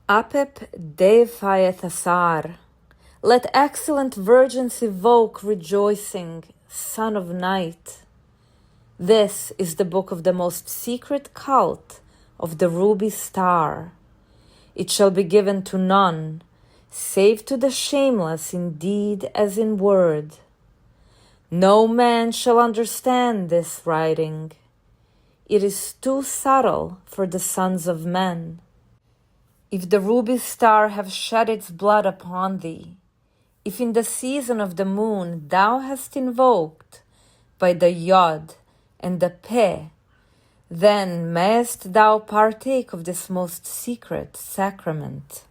Apep deifieth asar. Let excellent virgins evoke rejoicing, son of night. This is the book of the most secret cult of the ruby star. It shall be given to none, save to the shameless in deed as in word. No man shall understand this writing. It is too subtle for the sons of men. If the ruby star have shed its blood upon thee, if in the season of the moon thou hast invoked by the Yod and the Peh, then mayest thou partake of this most secret sacrament.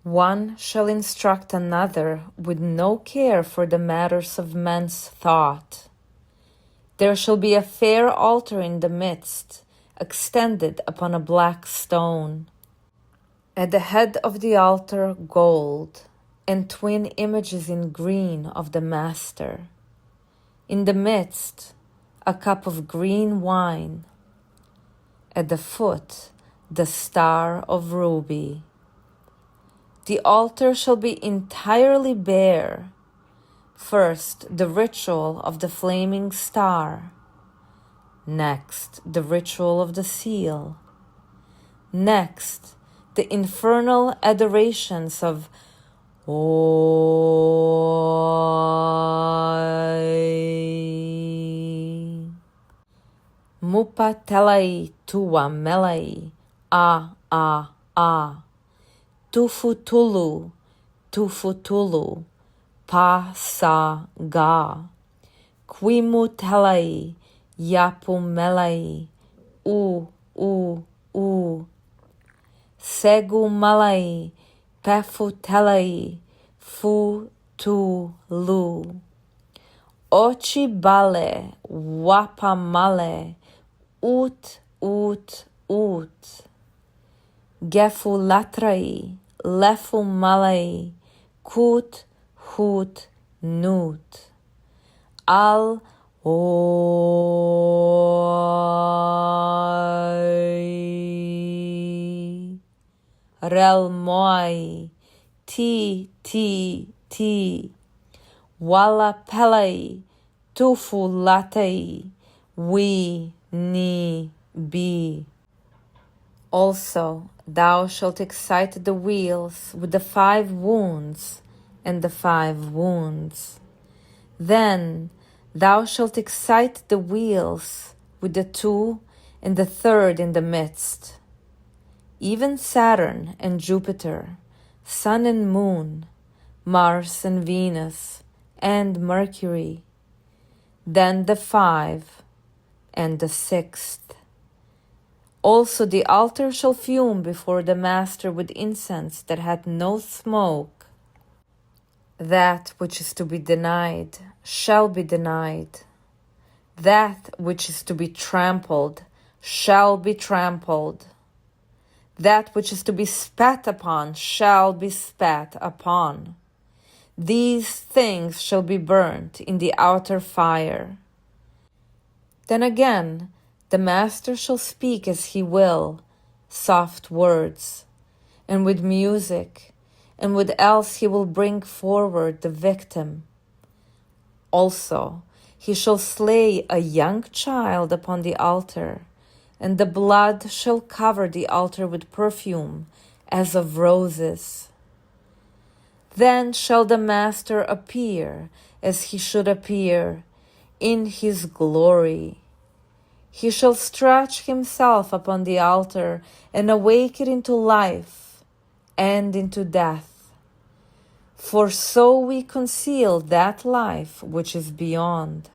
One shall instruct another with no care for the matters of men's thought. There shall be a fair altar in the midst, extended upon a black stone. At the head of the altar gold, and twin images in green of the Master. In the midst, a cup of green wine. At the foot, the star of ruby. The altar shall be entirely bare. First, the ritual of the flaming star. Next, the ritual of the seal. Next, the infernal adorations of Oi. Mupa telai tua melai, a. Tufutulu, pa sa ga. Quimu telai, yapu melai, u. Segu malai, pefu telai, fu tu lu. Ochi bale, wapa male, ut. Gefu latrai, lefu malai, kut, hut, nut. Al oi. Rel moi, ti. Wala pelai, tufu latai, we, ni, bi. Also, thou shalt excite the wheels with the 5 wounds and the 5 wounds. Then thou shalt excite the wheels with the 2 and the 3rd in the midst. Even Saturn and Jupiter, Sun and Moon, Mars and Venus, and Mercury. Then the 5 and the 6th. Also the altar shall fume before the Master with incense that hath no smoke. That which is to be denied shall be denied. That which is to be trampled shall be trampled. That which is to be spat upon shall be spat upon. These things shall be burnt in the outer fire. Then again, the Master shall speak as he will, soft words, and with music, and with else he will bring forward the victim. Also, he shall slay a young child upon the altar, and the blood shall cover the altar with perfume, as of roses. Then shall the Master appear as he should appear, in his glory. He shall stretch himself upon the altar and awake it into life and into death. For so we conceal that life which is beyond.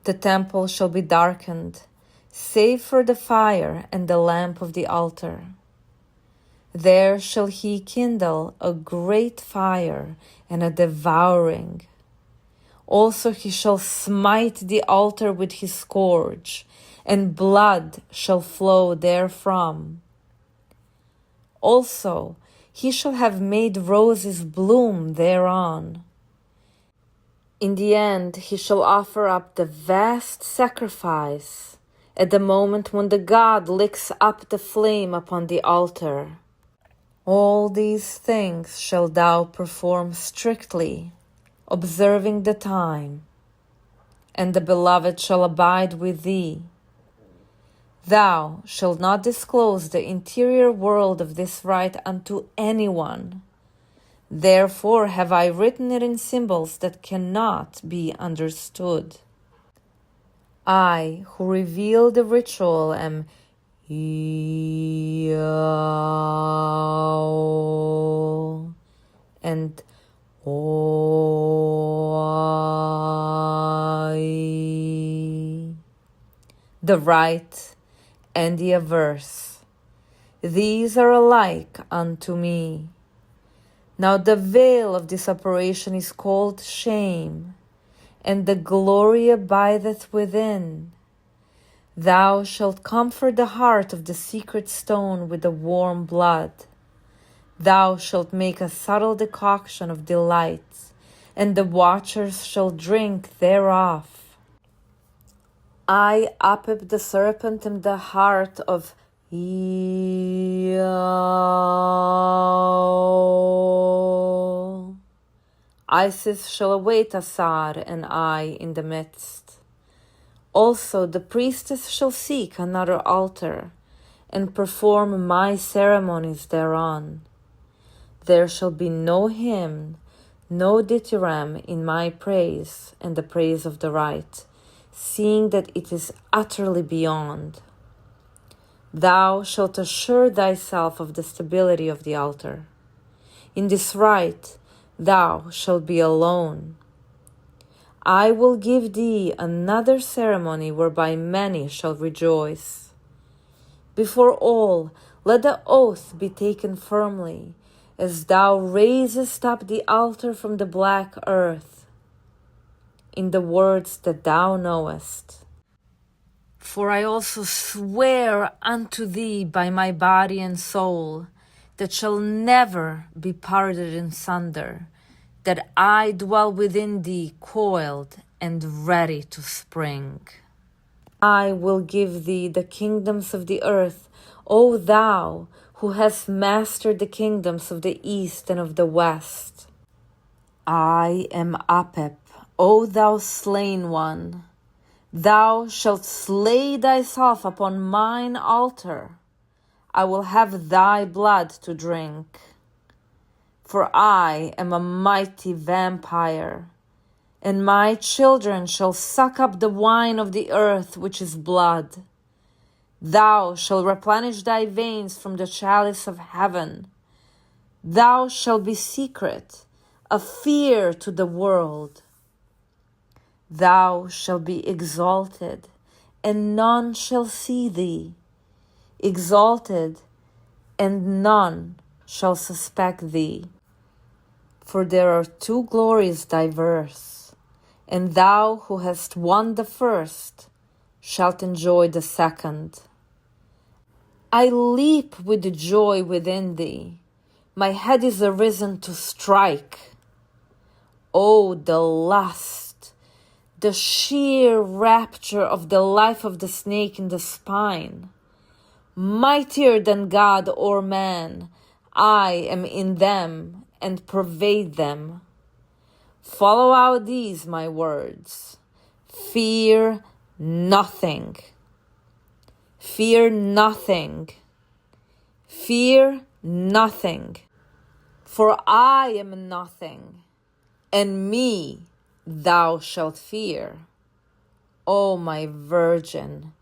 The temple shall be darkened, save for the fire and the lamp of the altar. There shall he kindle a great fire and a devouring. Also he shall smite the altar with his scourge, and blood shall flow therefrom. Also he shall have made roses bloom thereon. In the end he shall offer up the vast sacrifice at the moment when the god licks up the flame upon the altar. All these things shalt thou perform strictly, observing the time, and the beloved shall abide with thee. Thou shalt not disclose the interior world of this rite unto anyone. Therefore have I written it in symbols that cannot be understood. I, who reveal the ritual, am Yao and Oi. The right and the averse, these are alike unto me. Now the veil of this operation is called shame, and the glory abideth within. Thou shalt comfort the heart of the secret stone with the warm blood. Thou shalt make a subtle decoction of delights, and the watchers shall drink thereof. I, Apep the serpent, am the heart of Yao. Isis shall await Asar, and I in the midst. Also the priestess shall seek another altar, and perform my ceremonies thereon. There shall be no hymn, no dithyramb in my praise and the praise of the rite, seeing that it is utterly beyond. Thou shalt assure thyself of the stability of the altar. In this rite thou shalt be alone. I will give thee another ceremony whereby many shall rejoice. Before all, let the oath be taken firmly, as thou raisest up the altar from the black earth, in the words that thou knowest. For I also swear unto thee by my body and soul, that shall never be parted in sunder, that I dwell within thee coiled and ready to spring. I will give thee the kingdoms of the earth, O thou who hast mastered the kingdoms of the east and of the west. I am Apep, O thou slain one. Thou shalt slay thyself upon mine altar. I will have thy blood to drink. For I am a mighty vampire, and my children shall suck up the wine of the earth, which is blood. Thou shalt replenish thy veins from the chalice of heaven. Thou shalt be secret, a fear to the world. Thou shalt be exalted, and none shall see thee. Exalted, and none shall suspect thee. For there are two glories diverse, and thou who hast won the first shalt enjoy the second. I leap with joy within thee. My head is arisen to strike. Oh, the lust, the sheer rapture of the life of the snake in the spine. Mightier than God or man, I am in them and pervade them. Follow out these my words. Fear nothing. Fear nothing. Fear nothing. For I am nothing, and me thou shalt fear. O my virgin,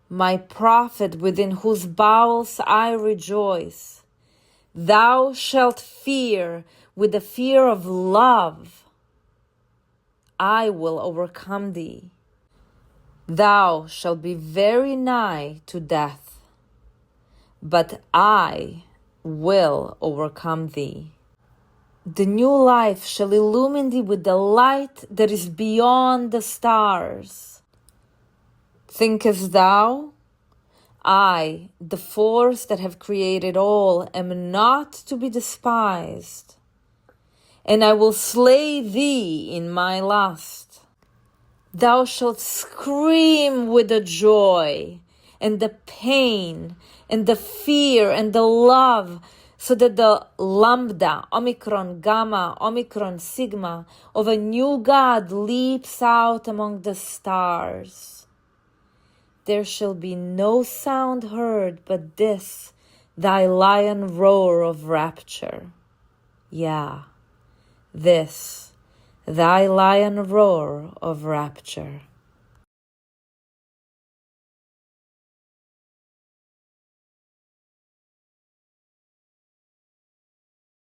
my prophet within whose bowels I rejoice, thou shalt fear with the fear of love. I will overcome thee. Thou shalt be very nigh to death, but I will overcome thee. The new life shall illumine thee with the light that is beyond the stars. Thinkest thou, I, the force that have created all, am not to be despised, and I will slay thee in my lust. Thou shalt scream with the joy, and the pain, and the fear, and the love, so that the lambda, omicron, gamma, omicron, sigma of a new God leaps out among the stars. There shall be no sound heard but this, thy lion roar of rapture. Yeah, this, thy lion roar of rapture.